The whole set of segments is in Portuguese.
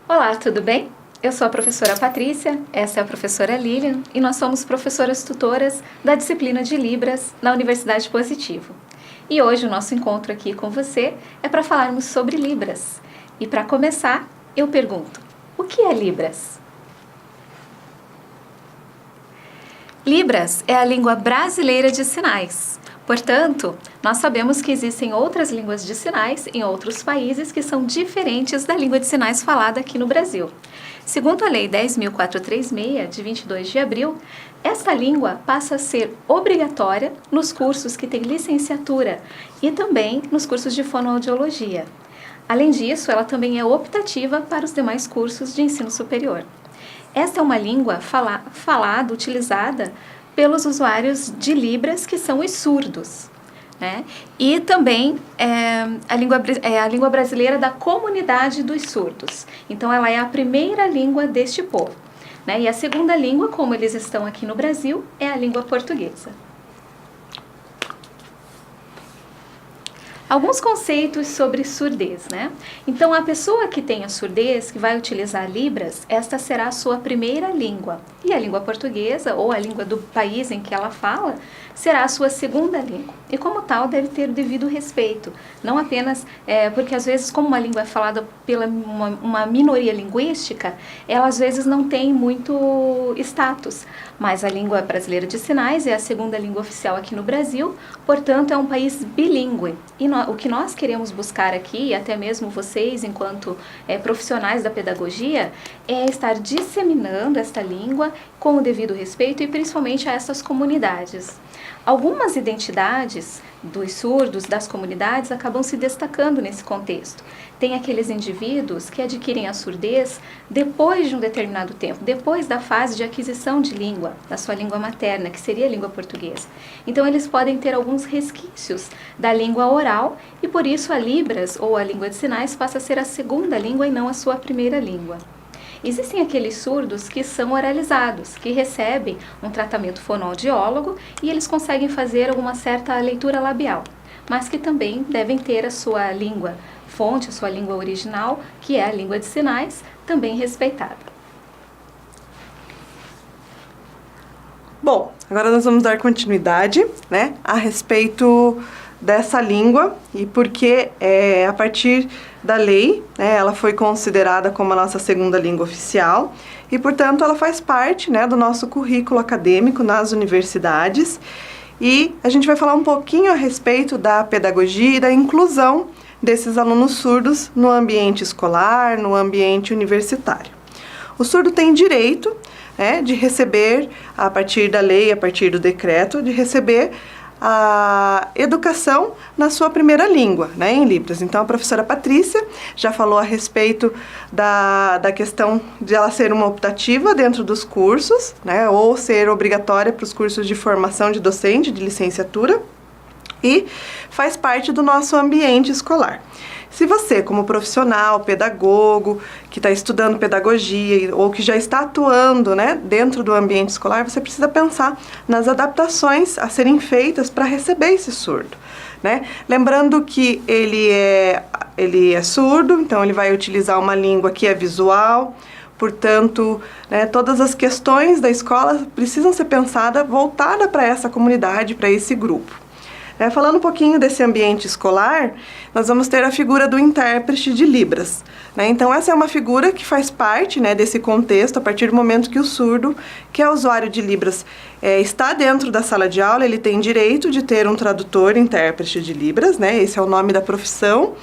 Olá, tudo bem? Eu sou a professora Patrícia, essa é a professora Lilian e nós somos professoras tutoras da disciplina de Libras na Universidade Positivo. E hoje o nosso encontro aqui com você é para falarmos sobre Libras. E para começar, eu pergunto, o que é Libras? Libras é a língua brasileira de sinais. Portanto, nós sabemos que existem outras línguas de sinais em outros países que são diferentes da língua de sinais falada aqui no Brasil. Segundo a Lei 10.436, de 22 de abril, esta língua passa a ser obrigatória nos cursos que têm licenciatura e também nos cursos de fonoaudiologia. Além disso, ela também é optativa para os demais cursos de ensino superior. Esta é uma língua falada, utilizada pelos usuários de Libras, que são os surdos, né? E também é a língua brasileira da comunidade dos surdos. Então, ela é a primeira língua deste povo, né? E a segunda língua, como eles estão aqui no Brasil, é a língua portuguesa. Alguns conceitos sobre surdez, né? Então, a pessoa que tem a surdez, que vai utilizar Libras, esta será a sua primeira língua. E a língua portuguesa, ou a língua do país em que ela fala, será a sua segunda língua. E como tal, deve ter o devido respeito. Não apenas, porque às vezes, como uma língua é falada pela uma minoria linguística, ela às vezes não tem muito status. Mas a língua brasileira de sinais é a segunda língua oficial aqui no Brasil, portanto é um país bilíngue. E o que nós queremos buscar aqui, e até mesmo vocês enquanto profissionais da pedagogia, é estar disseminando esta língua com o devido respeito e principalmente a essas comunidades. Algumas identidades dos surdos, das comunidades, acabam se destacando nesse contexto. Tem aqueles indivíduos que adquirem a surdez depois de um determinado tempo, depois da fase de aquisição de língua, da sua língua materna, que seria a língua portuguesa. Então, eles podem ter alguns resquícios da língua oral e, por isso, a Libras, ou a língua de sinais, passa a ser a segunda língua e não a sua primeira língua. Existem aqueles surdos que são oralizados, que recebem um tratamento fonoaudiólogo e eles conseguem fazer alguma certa leitura labial, mas que também devem ter a sua língua fonte, a sua língua original, que é a língua de sinais, também respeitada. Bom, agora nós vamos dar continuidade, né, a respeito dessa língua e porque a partir da lei, né, ela foi considerada como a nossa segunda língua oficial e, portanto, ela faz parte, né, do nosso currículo acadêmico nas universidades e a gente vai falar um pouquinho a respeito da pedagogia e da inclusão desses alunos surdos no ambiente escolar, no ambiente universitário. O surdo tem direito, né, de receber, a partir da lei, a partir do decreto, de receber a educação na sua primeira língua, né, em Libras. Então, a professora Patrícia já falou a respeito da questão de ela ser uma optativa dentro dos cursos, né, ou ser obrigatória para os cursos de formação de docente, de licenciatura, e faz parte do nosso ambiente escolar. Se você, como profissional, pedagogo, que está estudando pedagogia ou que já está atuando, né, dentro do ambiente escolar, você precisa pensar nas adaptações a serem feitas para receber esse surdo, né? Lembrando que ele é surdo, então ele vai utilizar uma língua que é visual, portanto, né, todas as questões da escola precisam ser pensadas, voltadas para essa comunidade, para esse grupo. Falando um pouquinho desse ambiente escolar, nós vamos ter a figura do intérprete de Libras, né? Então, essa é uma figura que faz parte, né, desse contexto, a partir do momento que o surdo, que é usuário de Libras, está dentro da sala de aula, ele tem direito de ter um tradutor intérprete de Libras, né? Esse é o nome da profissão.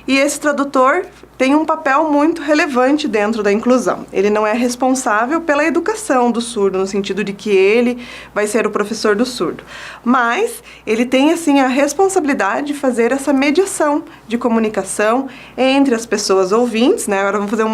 E esse tradutor tem um papel muito relevante dentro da inclusão. Ele não é responsável pela educação do surdo, no sentido de que ele vai ser o professor do surdo. Mas ele tem, assim, a responsabilidade de fazer essa mediação de comunicação entre as pessoas ouvintes, né? Agora vamos fazer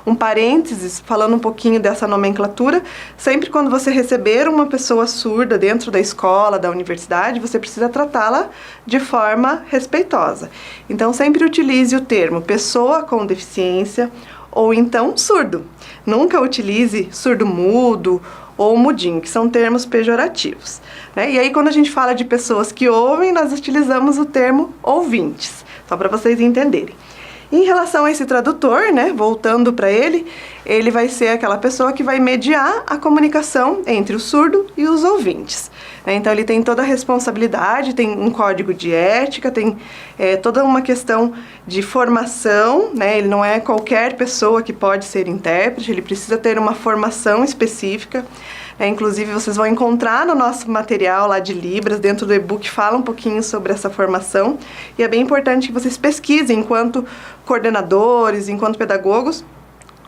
um parênteses, falando um pouquinho dessa nomenclatura. Sempre quando você receber uma pessoa surda dentro da escola, da universidade, você precisa tratá-la de forma respeitosa. Então, sempre utilize o termo pessoa com deficiência ou então surdo. Nunca utilize surdo-mudo ou mudinho, que são termos pejorativos, né? E aí, quando a gente fala de pessoas que ouvem, nós utilizamos o termo ouvintes, só para vocês entenderem. Em relação a esse tradutor, né, voltando para ele vai ser aquela pessoa que vai mediar a comunicação entre o surdo e os ouvintes. Então, ele tem toda a responsabilidade, tem um código de ética, tem toda uma questão de formação, né? Ele não é qualquer pessoa que pode ser intérprete, ele precisa ter uma formação específica. Inclusive, vocês vão encontrar no nosso material lá de Libras, dentro do e-book, fala um pouquinho sobre essa formação. E é bem importante que vocês pesquisem, enquanto coordenadores, enquanto pedagogos,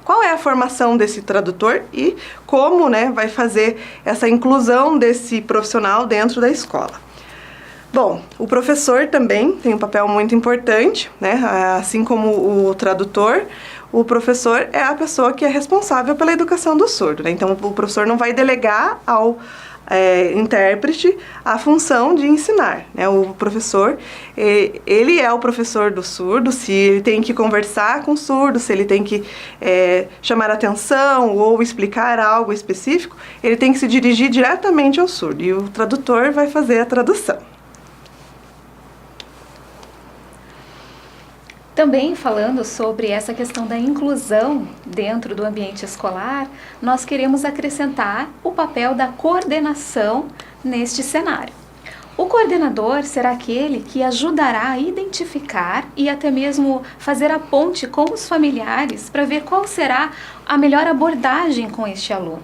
qual é a formação desse tradutor e como, né, vai fazer essa inclusão desse profissional dentro da escola. Bom, o professor também tem um papel muito importante, né? Assim como o tradutor, o professor é a pessoa que é responsável pela educação do surdo, né? Então, o professor não vai delegar ao intérprete a função de ensinar, né? O professor, ele é o professor do surdo, se ele tem que conversar com o surdo, se ele tem que chamar atenção ou explicar algo específico, ele tem que se dirigir diretamente ao surdo e o tradutor vai fazer a tradução. Também falando sobre essa questão da inclusão dentro do ambiente escolar, nós queremos acrescentar o papel da coordenação neste cenário. O coordenador será aquele que ajudará a identificar e até mesmo fazer a ponte com os familiares para ver qual será a melhor abordagem com este aluno.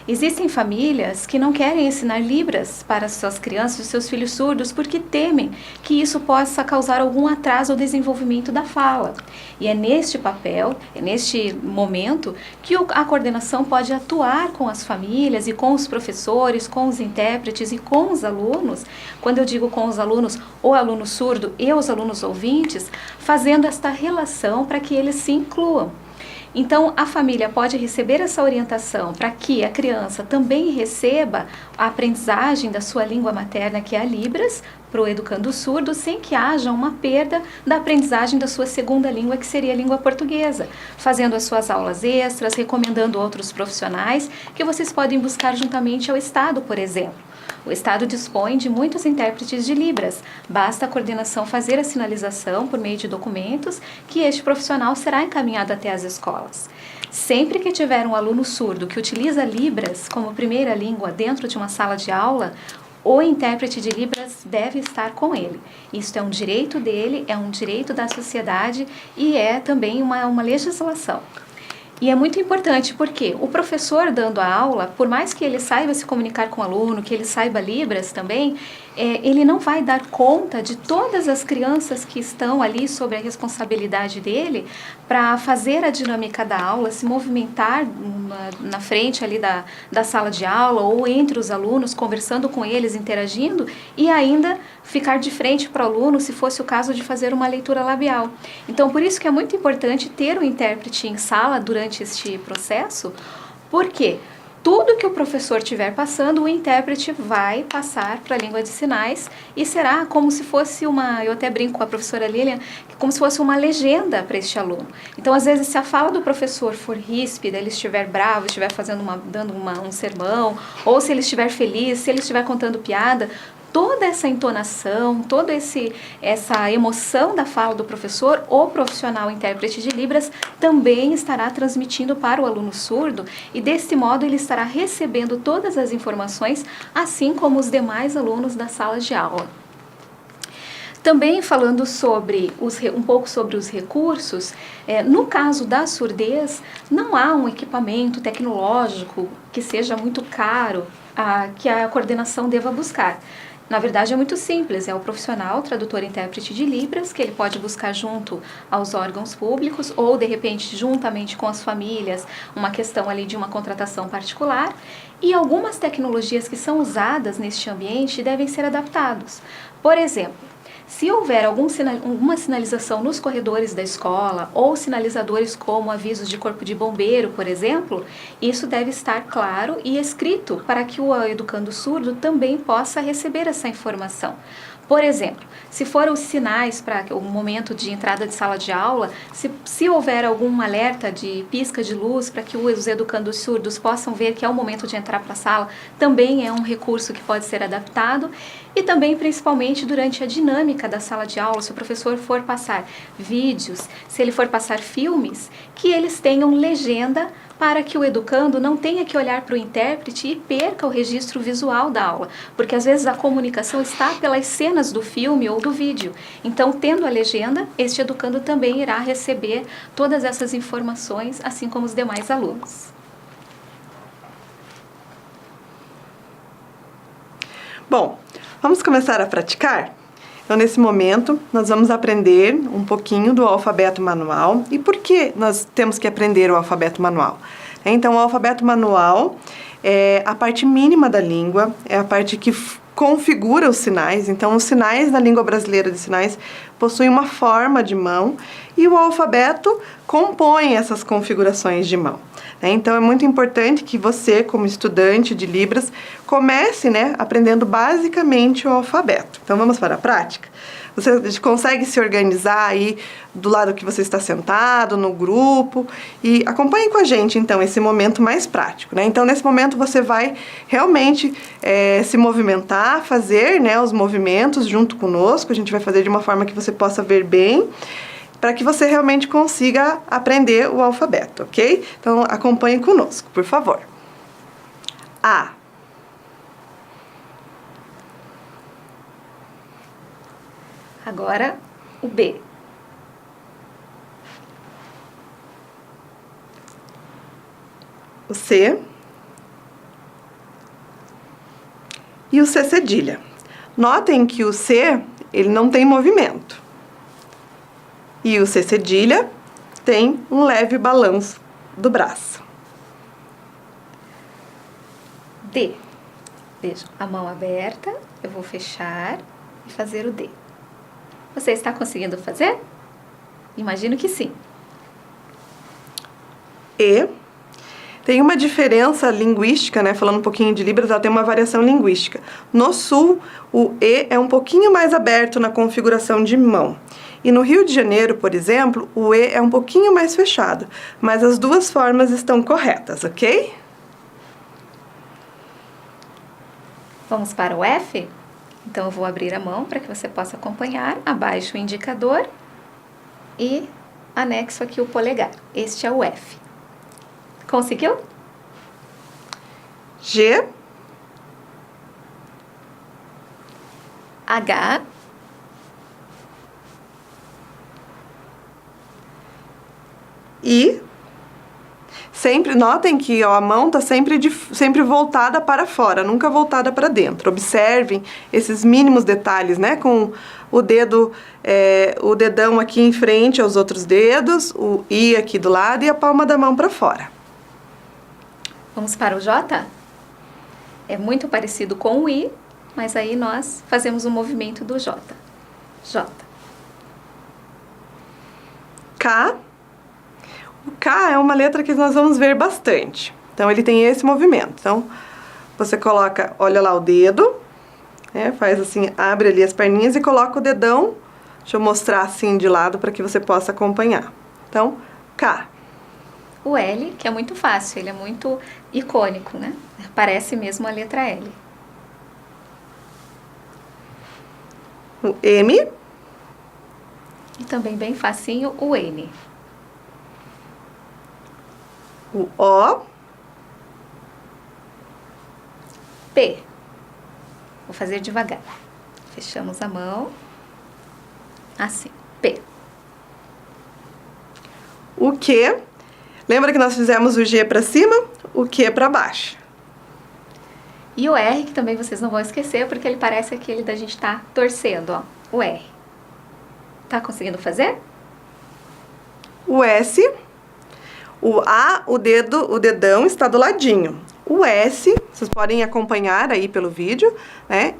Existem famílias que não querem ensinar Libras para suas crianças e seus filhos surdos porque temem que isso possa causar algum atraso ao desenvolvimento da fala. E é neste papel, é neste momento, que a coordenação pode atuar com as famílias e com os professores, com os intérpretes e com os alunos. Quando eu digo com os alunos, o aluno surdo e os alunos ouvintes, fazendo esta relação para que eles se incluam. Então, a família pode receber essa orientação para que a criança também receba a aprendizagem da sua língua materna, que é a Libras, para o educando surdo, sem que haja uma perda da aprendizagem da sua segunda língua, que seria a língua portuguesa, fazendo as suas aulas extras, recomendando outros profissionais que vocês podem buscar juntamente ao Estado, por exemplo. O Estado dispõe de muitos intérpretes de Libras. Basta a coordenação fazer a sinalização por meio de documentos que este profissional será encaminhado até as escolas. Sempre que tiver um aluno surdo que utiliza Libras como primeira língua dentro de uma sala de aula, o intérprete de Libras deve estar com ele. Isso é um direito dele, é um direito da sociedade e é também uma legislação. E é muito importante porque o professor dando a aula, por mais que ele saiba se comunicar com o aluno, que ele saiba Libras também, ele não vai dar conta de todas as crianças que estão ali sob a responsabilidade dele para fazer a dinâmica da aula, se movimentar na frente ali da sala de aula ou entre os alunos, conversando com eles, interagindo e ainda ficar de frente para o aluno se fosse o caso de fazer uma leitura labial. Então, por isso que é muito importante ter o intérprete em sala durante este processo, porque tudo que o professor estiver passando, o intérprete vai passar para a língua de sinais e será como se fosse eu até brinco com a professora Lilian, como se fosse uma legenda para este aluno. Então, às vezes, se a fala do professor for ríspida, ele estiver bravo, estiver dando um sermão, ou se ele estiver feliz, se ele estiver contando piada, toda essa entonação, toda essa emoção da fala do professor, o profissional intérprete de Libras também estará transmitindo para o aluno surdo e desse modo ele estará recebendo todas as informações, assim como os demais alunos da sala de aula. Também falando um pouco sobre os recursos, no caso da surdez, não há um equipamento tecnológico que seja muito caro que a coordenação deva buscar. Na verdade, é muito simples, é o profissional tradutor e intérprete de Libras, que ele pode buscar junto aos órgãos públicos ou, de repente, juntamente com as famílias, uma questão ali de uma contratação particular. E algumas tecnologias que são usadas neste ambiente devem ser adaptadas. Por exemplo, se houver alguma sinalização nos corredores da escola ou sinalizadores como avisos de corpo de bombeiro, por exemplo, isso deve estar claro e escrito para que o educando surdo também possa receber essa informação. Por exemplo, se for os sinais para o momento de entrada de sala de aula, se houver algum alerta de pisca de luz para que os educandos surdos possam ver que é o momento de entrar para a sala, também é um recurso que pode ser adaptado. E também, principalmente, durante a dinâmica da sala de aula, se o professor for passar vídeos, se ele for passar filmes, que eles tenham legenda para que o educando não tenha que olhar para o intérprete e perca o registro visual da aula, porque às vezes a comunicação está pelas cenas do filme ou do vídeo. Então, tendo a legenda, este educando também irá receber todas essas informações, assim como os demais alunos. Bom, vamos começar a praticar? Então, nesse momento, nós vamos aprender um pouquinho do alfabeto manual. E por que nós temos que aprender o alfabeto manual? Então, o alfabeto manual é a parte mínima da língua, é a parte que configura os sinais. Então, os sinais na língua brasileira de sinais possuem uma forma de mão e o alfabeto compõe essas configurações de mão. Então, é muito importante que você, como estudante de Libras, comece, aprendendo basicamente o alfabeto. Então, vamos para a prática? Você consegue se organizar aí do lado que você está sentado, no grupo, e acompanhe com a gente, então, esse momento mais prático, Então, nesse momento, você vai realmente se movimentar, fazer, os movimentos junto conosco. A gente vai fazer de uma forma que você possa ver bem, para que você realmente consiga aprender o alfabeto, ok? Então, acompanhe conosco, por favor. A. Agora, o B. O C. E o C cedilha. Notem que o C, ele não tem movimento. E o C cedilha tem um leve balanço do braço. D. Vejam, a mão aberta, eu vou fechar e fazer o D. Você está conseguindo fazer? Imagino que sim. E. Tem uma diferença linguística, falando um pouquinho de Libras, ela tem uma variação linguística. No Sul, o E é um pouquinho mais aberto na configuração de mão. E no Rio de Janeiro, por exemplo, o E é um pouquinho mais fechado. Mas as duas formas estão corretas, ok? Vamos para o F? Então, eu vou abrir a mão para que você possa acompanhar. Abaixo o indicador e anexo aqui o polegar. Este é o F. Conseguiu? G. H. I. Sempre, notem que a mão está sempre voltada para fora, nunca voltada para dentro. Observem esses mínimos detalhes, Com o dedo, o dedão aqui em frente aos outros dedos, o I aqui do lado e a palma da mão para fora. Vamos para o J? É muito parecido com o I, mas aí nós fazemos o movimento do J. J. K. O K é uma letra que nós vamos ver bastante. Então, ele tem esse movimento. Então, você coloca, olha lá o dedo, faz assim, abre ali as perninhas e coloca o dedão. Deixa eu mostrar assim de lado para que você possa acompanhar. Então, K. O L, que é muito fácil, ele é muito icônico, Parece mesmo a letra L. O M. E também bem facinho o N. O O. P. Vou fazer devagar. Fechamos a mão. Assim, P. O Q. Lembra que nós fizemos o G para cima, o Q para baixo. E o R, que também vocês não vão esquecer, porque ele parece aquele da gente estar torcendo, ó. O R. Tá conseguindo fazer? O S. O A, o dedão está do ladinho. O S, vocês podem acompanhar aí pelo vídeo,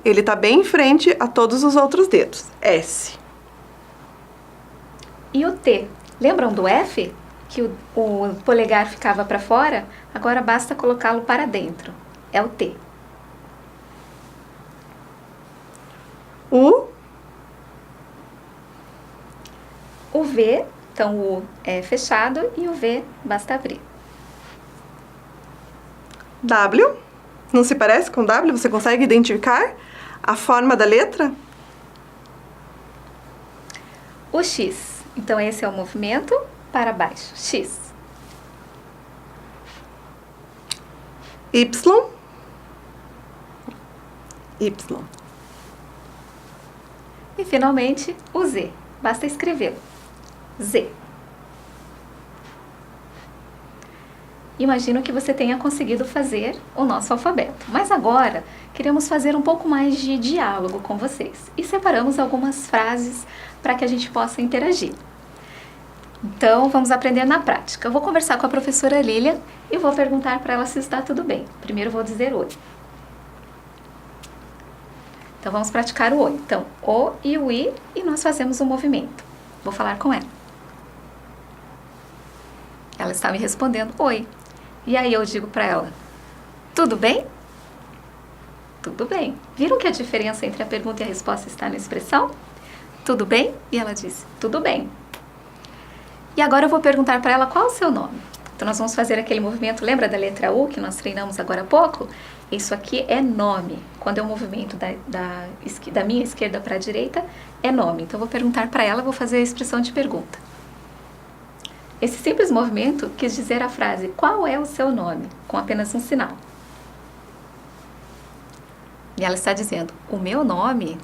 Ele está bem em frente a todos os outros dedos. S. E o T. Lembram do F? Que o polegar ficava para fora? Agora basta colocá-lo para dentro. É o T. U. o V, então o U é fechado e o V basta abrir. W, não se parece com W? Você consegue identificar a forma da letra? O X, então esse é o movimento para baixo, X. Y. Y. E finalmente o Z, basta escrevê-lo, Z. Imagino que você tenha conseguido fazer o nosso alfabeto, mas agora queremos fazer um pouco mais de diálogo com vocês e separamos algumas frases para que a gente possa interagir. Então, vamos aprender na prática. Eu vou conversar com a professora Lilian e vou perguntar para ela se está tudo bem. Primeiro vou dizer oi. Então, vamos praticar o oi. Então, o e o i e nós fazemos um movimento. Vou falar com ela. Ela está me respondendo oi. E aí eu digo para ela, tudo bem? Tudo bem. Viram que a diferença entre a pergunta e a resposta está na expressão? Tudo bem? E ela disse, tudo bem. E agora eu vou perguntar para ela qual o seu nome. Então nós vamos fazer aquele movimento, lembra da letra U que nós treinamos agora há pouco? Isso aqui é nome. Quando é o movimento da minha esquerda para a direita, é nome. Então eu vou perguntar para ela, vou fazer a expressão de pergunta. Esse simples movimento quis dizer a frase, qual é o seu nome? Com apenas um sinal. E ela está dizendo, o meu nome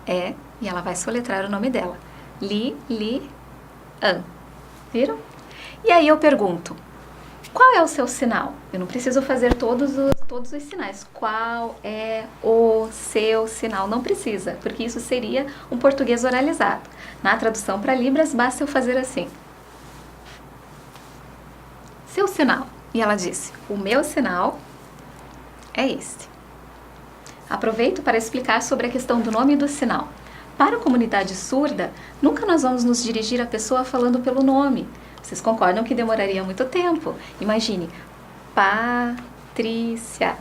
é, e ela vai soletrar o nome dela, Lilian. Viram? E aí eu pergunto, qual é o seu sinal? Eu não preciso fazer todos os sinais. Qual é o seu sinal? Não precisa, porque isso seria um português oralizado. Na tradução para Libras, basta eu fazer assim. Seu sinal. E ela disse, o meu sinal é este. Aproveito para explicar sobre a questão do nome e do sinal. Para a comunidade surda, nunca nós vamos nos dirigir à pessoa falando pelo nome. Vocês concordam que demoraria muito tempo? Imagine, Patrícia.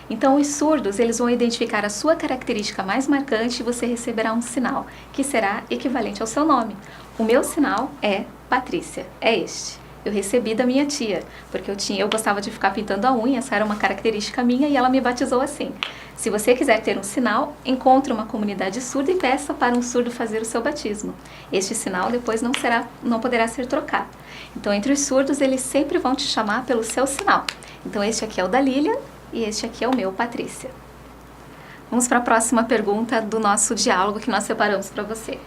Então, os surdos, eles vão identificar a sua característica mais marcante e você receberá um sinal, que será equivalente ao seu nome. O meu sinal é Patrícia, é este. Eu recebi da minha tia, porque eu gostava de ficar pintando a unha, essa era uma característica minha e ela me batizou assim. Se você quiser ter um sinal, encontre uma comunidade surda e peça para um surdo fazer o seu batismo. Este sinal depois não poderá ser trocado. Então, entre os surdos, eles sempre vão te chamar pelo seu sinal. Então, este aqui é o da Lilian e este aqui é o meu, Patrícia. Vamos para a próxima pergunta do nosso diálogo que nós separamos para você.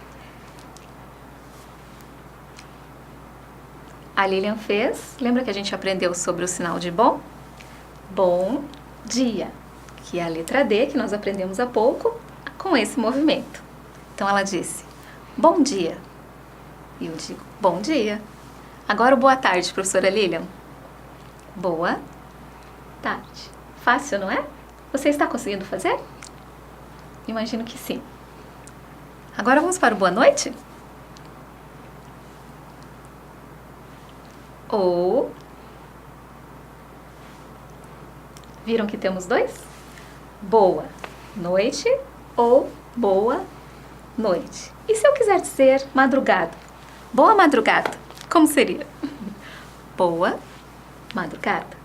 A Lilian fez, lembra que a gente aprendeu sobre o sinal de bom? Bom dia, que é a letra D, que nós aprendemos há pouco, com esse movimento. Então ela disse, bom dia. E eu digo, bom dia. Agora o boa tarde, professora Lilian. Boa tarde. Fácil, não é? Você está conseguindo fazer? Imagino que sim. Agora vamos para o boa noite? Ou, viram que temos dois? Boa noite ou boa noite. E se eu quiser dizer madrugada? Boa madrugada, como seria? Boa madrugada.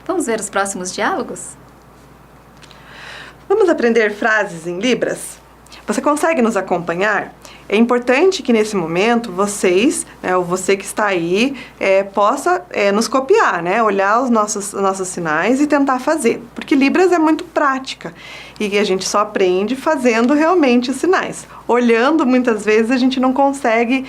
Vamos ver os próximos diálogos? Vamos aprender frases em Libras? Você consegue nos acompanhar? É importante que nesse momento vocês, ou você que está aí, possa nos copiar, né? Olhar os nossos sinais e tentar fazer. Porque Libras é muito prática e a gente só aprende fazendo realmente os sinais. Olhando, muitas vezes, a gente não consegue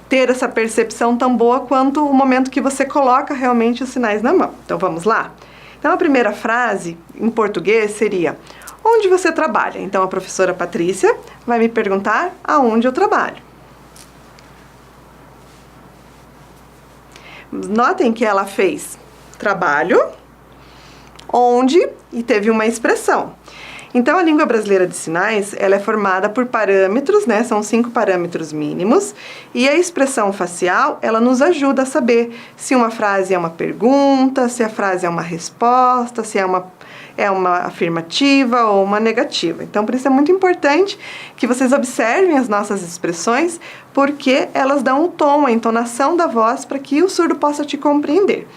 ter essa percepção tão boa quanto o momento que você coloca realmente os sinais na mão. Então, vamos lá? Então, a primeira frase em português seria... Onde você trabalha? Então, a professora Patrícia vai me perguntar aonde eu trabalho. Notem que ela fez trabalho, onde, e teve uma expressão. Então, a língua brasileira de sinais, ela é formada por parâmetros, né? São 5 parâmetros mínimos. E a expressão facial, ela nos ajuda a saber se uma frase é uma pergunta, se a frase é uma resposta, se é uma afirmativa ou uma negativa. Então, por isso é muito importante que vocês observem as nossas expressões, porque elas dão o tom, a entonação da voz para que o surdo possa te compreender.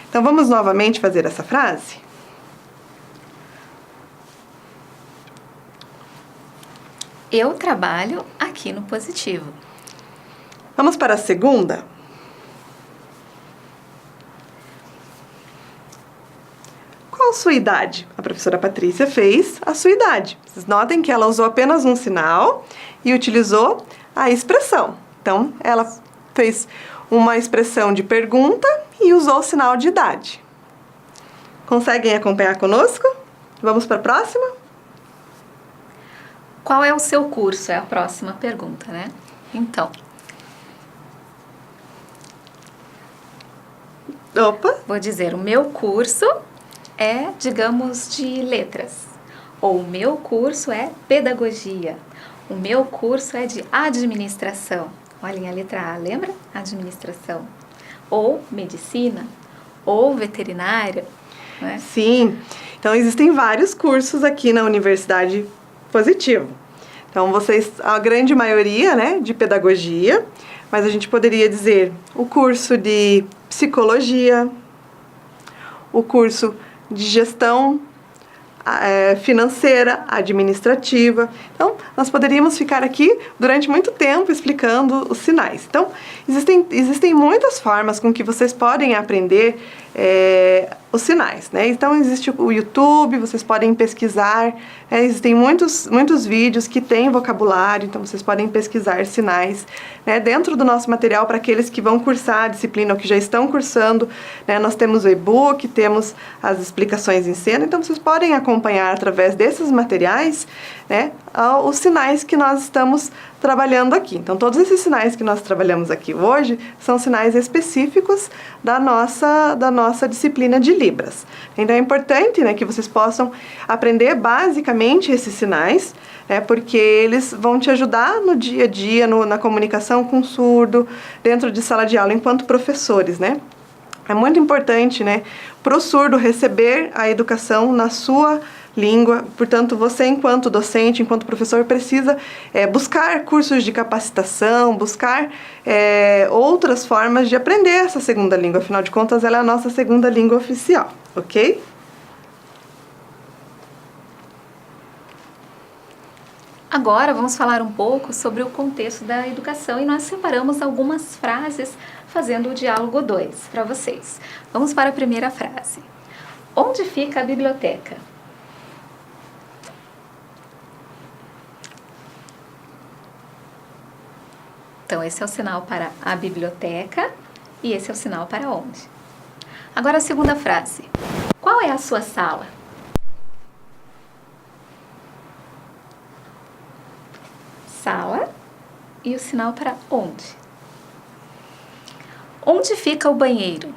Então, vamos novamente fazer essa frase? Eu trabalho aqui no positivo. Vamos para a segunda? Qual a sua idade? A professora Patrícia fez a sua idade. Vocês notem que ela usou apenas um sinal e utilizou a expressão. Então, ela fez uma expressão de pergunta e usou o sinal de idade. Conseguem acompanhar conosco? Vamos para a próxima? Qual é o seu curso? É a próxima pergunta, né? Então, vou dizer, o meu curso é, digamos, de letras. Ou o meu curso é pedagogia. O meu curso é de administração. Olhem a letra A, lembra? Administração. Ou medicina, ou veterinária, não é? Sim. Então, existem vários cursos aqui na Universidade Positivo. Então, a grande maioria, né, de pedagogia, mas a gente poderia dizer o curso de psicologia, o curso de gestão financeira, administrativa. Então, nós poderíamos ficar aqui durante muito tempo explicando os sinais. Então, existem muitas formas com que vocês podem aprender os sinais, né? Então, existe o YouTube, vocês podem pesquisar, existem muitos vídeos que têm vocabulário, então vocês podem pesquisar sinais, né? Dentro do nosso material, para aqueles que vão cursar a disciplina ou que já estão cursando, né? Nós temos o e-book, temos as explicações em cena, então vocês podem acompanhar através desses materiais, né, os sinais que nós estamos trabalhando aqui. Então, todos esses sinais que nós trabalhamos aqui hoje são sinais específicos da nossa disciplina de Libras. Então, é importante, né, que vocês possam aprender basicamente esses sinais, né, porque eles vão te ajudar no dia a dia, na comunicação com o surdo, dentro de sala de aula, enquanto professores, né? É muito importante, né, para o surdo receber a educação na sua língua. Portanto, você, enquanto docente, enquanto professor, precisa buscar cursos de capacitação, buscar outras formas de aprender essa segunda língua. Afinal de contas, ela é a nossa segunda língua oficial, ok? Agora vamos falar um pouco sobre o contexto da educação e nós separamos algumas frases fazendo o diálogo 2 para vocês. Vamos para a primeira frase. Onde fica a biblioteca? Então, esse é o sinal para a biblioteca e esse é o sinal para onde. Agora a segunda frase. Qual é a sua sala? Sala e o sinal para onde. Onde fica o banheiro?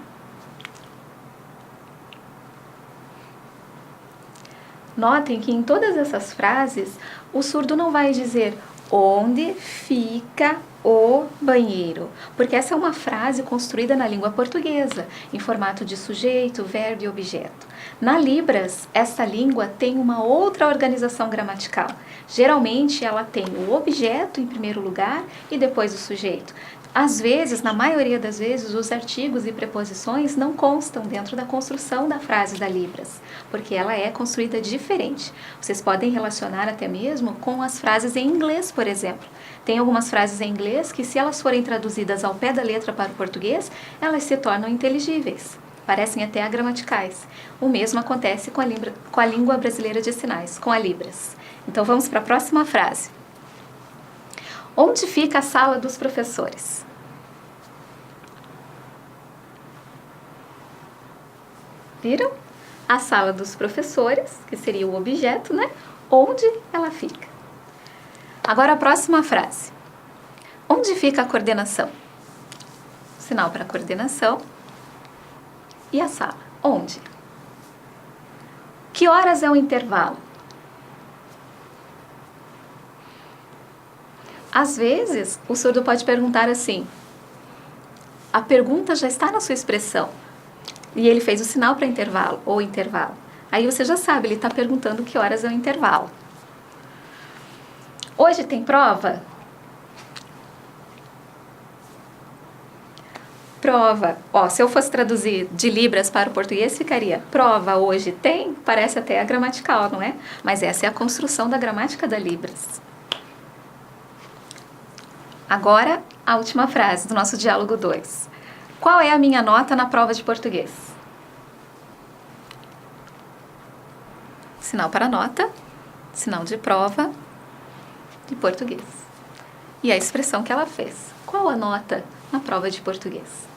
Notem que em todas essas frases, o surdo não vai dizer onde fica o banheiro, porque essa é uma frase construída na língua portuguesa, em formato de sujeito, verbo e objeto. Na Libras, essa língua tem uma outra organização gramatical. Geralmente, ela tem o objeto em primeiro lugar e depois o sujeito. Às vezes, na maioria das vezes, os artigos e preposições não constam dentro da construção da frase da Libras, porque ela é construída diferente. Vocês podem relacionar até mesmo com as frases em inglês, por exemplo. Tem algumas frases em inglês que, se elas forem traduzidas ao pé da letra para o português, elas se tornam inteligíveis. Parecem até agramaticais. O mesmo acontece com a língua brasileira de sinais, com a Libras. Então, vamos para a próxima frase. Onde fica a sala dos professores? Viram? A sala dos professores, que seria o objeto, né? Onde ela fica? Agora a próxima frase. Onde fica a coordenação? Sinal para coordenação. E a sala? Onde? Que horas é o intervalo? Às vezes, o surdo pode perguntar assim, a pergunta já está na sua expressão, e ele fez o sinal para intervalo, ou intervalo. Aí você já sabe, ele está perguntando que horas é o intervalo. Hoje tem prova? Prova. Ó, se eu fosse traduzir de Libras para o português, ficaria prova hoje tem? Parece até a gramatical, não é? Mas essa é a construção da gramática da Libras. Agora, a última frase do nosso diálogo 2. Qual é a minha nota na prova de português? Sinal para nota, sinal de prova de português. E a expressão que ela fez. Qual a nota na prova de português?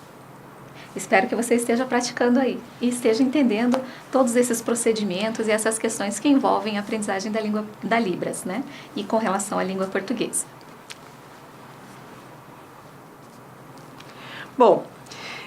Espero que você esteja praticando aí e esteja entendendo todos esses procedimentos e essas questões que envolvem a aprendizagem da língua da Libras, né? E com relação à língua portuguesa. Bom,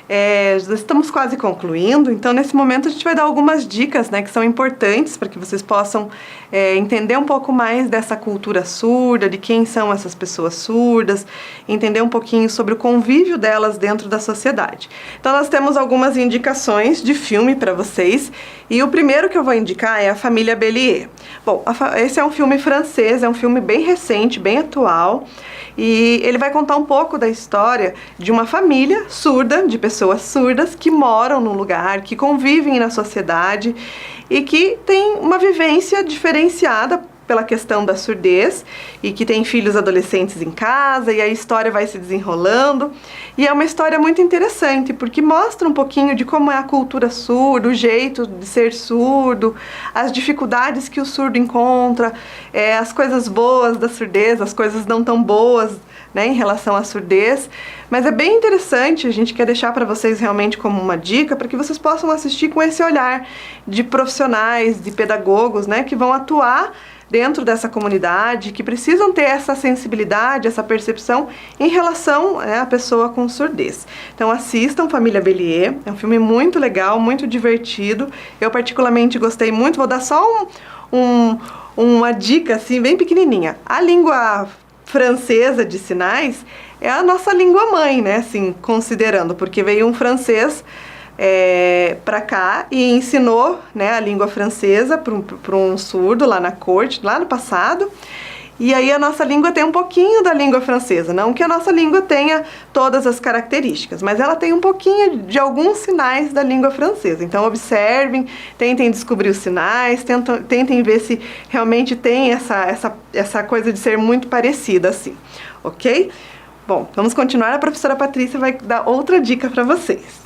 já estamos quase concluindo, então nesse momento a gente vai dar algumas dicas, né, que são importantes para que vocês possam entender um pouco mais dessa cultura surda, de quem são essas pessoas surdas, entender um pouquinho sobre o convívio delas dentro da sociedade. Então nós temos algumas indicações de filme para vocês, e o primeiro que eu vou indicar é A Família Bélier. Bom, esse é um filme francês, é um filme bem recente, bem atual, e ele vai contar um pouco da história de uma família surda, de pessoas surdas que moram num lugar, que convivem na sociedade e que tem uma vivência diferenciada pela questão da surdez e que tem filhos adolescentes em casa, e a história vai se desenrolando. E é uma história muito interessante, porque mostra um pouquinho de como é a cultura surda, o jeito de ser surdo, as dificuldades que o surdo encontra, as coisas boas da surdez, as coisas não tão boas, né, em relação à surdez. Mas é bem interessante, a gente quer deixar para vocês realmente como uma dica, para que vocês possam assistir com esse olhar de profissionais, de pedagogos, né, que vão atuar dentro dessa comunidade, que precisam ter essa sensibilidade, essa percepção em relação à pessoa com surdez. Então assistam Família Bélier, é um filme muito legal, muito divertido. Eu particularmente gostei muito, vou dar só uma dica assim, bem pequenininha. A língua francesa de sinais é a nossa língua mãe, né, assim, considerando, porque veio um francês para cá e ensinou, né, a língua francesa para um surdo lá na corte, lá no passado. E aí a nossa língua tem um pouquinho da língua francesa, não que a nossa língua tenha todas as características, mas ela tem um pouquinho de alguns sinais da língua francesa. Então observem, tentem descobrir os sinais, tentem ver se realmente tem essa coisa de ser muito parecida assim, ok? Bom, vamos continuar, a professora Patrícia vai dar outra dica para vocês.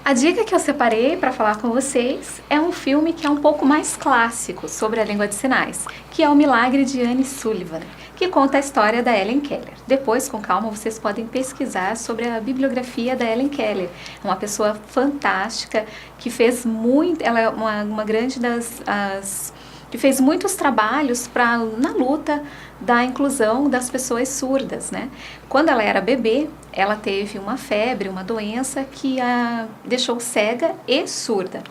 A dica que eu separei para falar com vocês é um filme que é um pouco mais clássico sobre a língua de sinais, que é O Milagre de Anne Sullivan, que conta a história da Helen Keller. Depois, com calma, vocês podem pesquisar sobre a bibliografia da Helen Keller. É uma pessoa fantástica que fez muito, ela é uma grande que fez muitos trabalhos na luta da inclusão das pessoas surdas, né? Quando ela era bebê, ela teve uma febre, uma doença que a deixou cega e surda.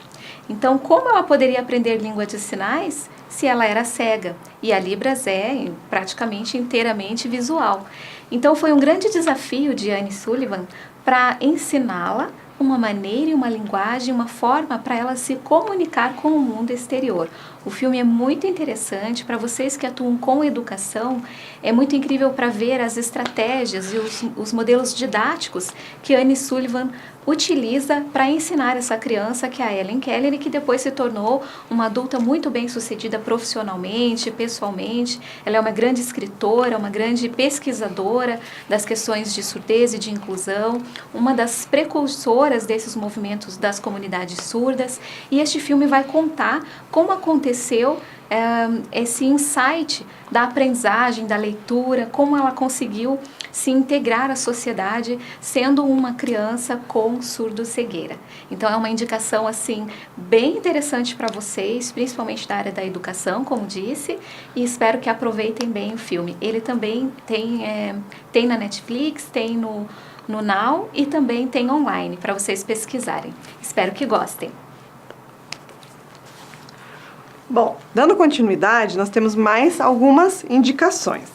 Então, como ela poderia aprender língua de sinais se ela era cega? E a Libras é praticamente inteiramente visual. Então, foi um grande desafio de Anne Sullivan para ensiná-la uma maneira e uma linguagem, uma forma para ela se comunicar com o mundo exterior. O filme é muito interessante para vocês que atuam com educação, é muito incrível para ver as estratégias e os modelos didáticos que Anne Sullivan utiliza para ensinar essa criança, que é a Helen Keller, e que depois se tornou uma adulta muito bem sucedida profissionalmente, pessoalmente. Ela é uma grande escritora, uma grande pesquisadora das questões de surdez e de inclusão, uma das precursoras desses movimentos das comunidades surdas, e este filme vai contar como aconteceu esse insight da aprendizagem, da leitura, como ela conseguiu se integrar à sociedade sendo uma criança com surdo-cegueira. Então é uma indicação assim bem interessante para vocês, principalmente da área da educação, como disse, e espero que aproveitem bem o filme. Ele também tem na Netflix, tem no Now e também tem online para vocês pesquisarem. Espero que gostem. Bom, dando continuidade, nós temos mais algumas indicações.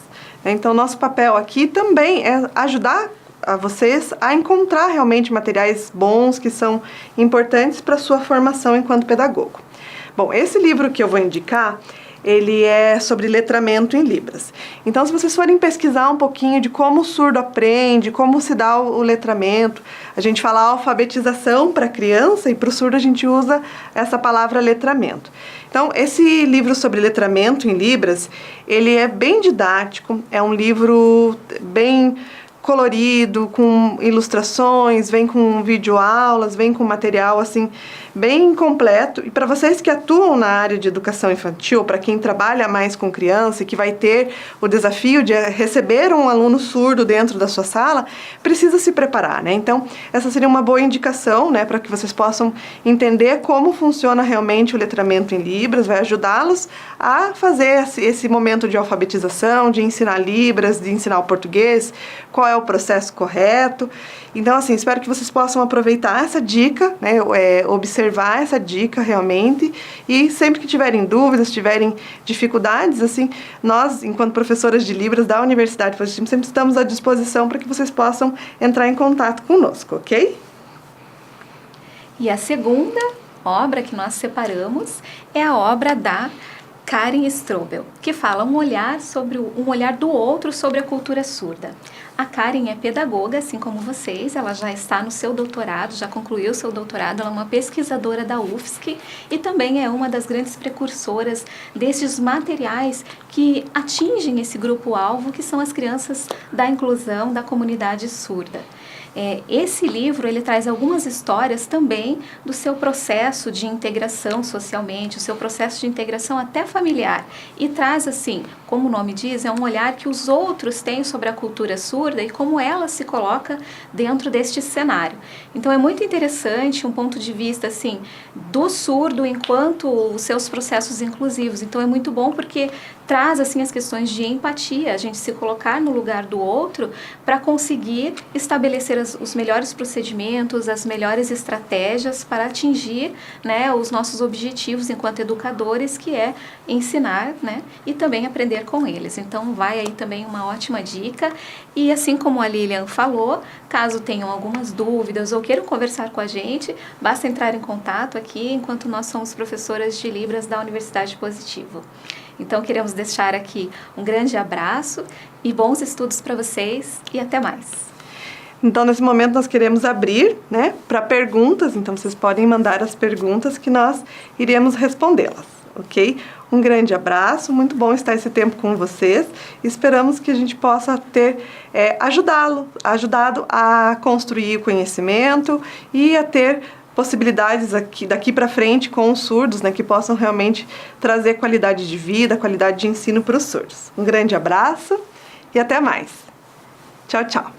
Então, nosso papel aqui também é ajudar a vocês a encontrar realmente materiais bons que são importantes para a sua formação enquanto pedagogo. Bom, esse livro que eu vou indicar, ele é sobre letramento em Libras. Então, se vocês forem pesquisar um pouquinho de como o surdo aprende, como se dá o letramento, a gente fala alfabetização para a criança e para o surdo a gente usa essa palavra letramento. Então, esse livro sobre letramento em Libras, ele é bem didático, é um livro bem colorido, com ilustrações, vem com videoaulas, vem com material assim bem completo. E para vocês que atuam na área de educação infantil, para quem trabalha mais com criança e que vai ter o desafio de receber um aluno surdo dentro da sua sala, precisa se preparar, né? Então, essa seria uma boa indicação, né, para que vocês possam entender como funciona realmente o letramento em Libras, vai ajudá-los a fazer esse momento de alfabetização, de ensinar Libras, de ensinar o português, qual é o processo correto. Então, assim, espero que vocês possam aproveitar essa dica, né, observar essa dica realmente, e sempre que tiverem dúvidas, tiverem dificuldades, assim, nós, enquanto professoras de Libras da Universidade Positivo, sempre estamos à disposição para que vocês possam entrar em contato conosco, ok? E a segunda obra que nós separamos é a obra da Karen Strobel, que fala um olhar do outro sobre a cultura surda. A Karen é pedagoga, assim como vocês, ela já está no seu doutorado, já concluiu seu doutorado, ela é uma pesquisadora da UFSC e também é uma das grandes precursoras desses materiais que atingem esse grupo-alvo, que são as crianças da inclusão da comunidade surda. Esse livro, ele traz algumas histórias também do seu processo de integração socialmente, o seu processo de integração até familiar, e traz, assim, como o nome diz, é um olhar que os outros têm sobre a cultura surda e como ela se coloca dentro deste cenário. Então é muito interessante um ponto de vista, assim, do surdo enquanto os seus processos inclusivos. Então é muito bom porque traz, assim, as questões de empatia, a gente se colocar no lugar do outro para conseguir estabelecer os melhores procedimentos, as melhores estratégias para atingir, né, os nossos objetivos enquanto educadores, que é ensinar, né, e também aprender com eles. Então vai aí também uma ótima dica. E assim como a Lilian falou, caso tenham algumas dúvidas ou queiram conversar com a gente, basta entrar em contato aqui enquanto nós somos professoras de Libras da Universidade Positivo. Então queremos deixar aqui um grande abraço e bons estudos para vocês e até mais. Então, nesse momento, nós queremos abrir, né, para perguntas. Então, vocês podem mandar as perguntas que nós iremos respondê-las, ok? Um grande abraço, muito bom estar esse tempo com vocês. Esperamos que a gente possa ter ajudado a construir o conhecimento e a ter possibilidades daqui para frente com os surdos, né, que possam realmente trazer qualidade de vida, qualidade de ensino para os surdos. Um grande abraço e até mais. Tchau, tchau.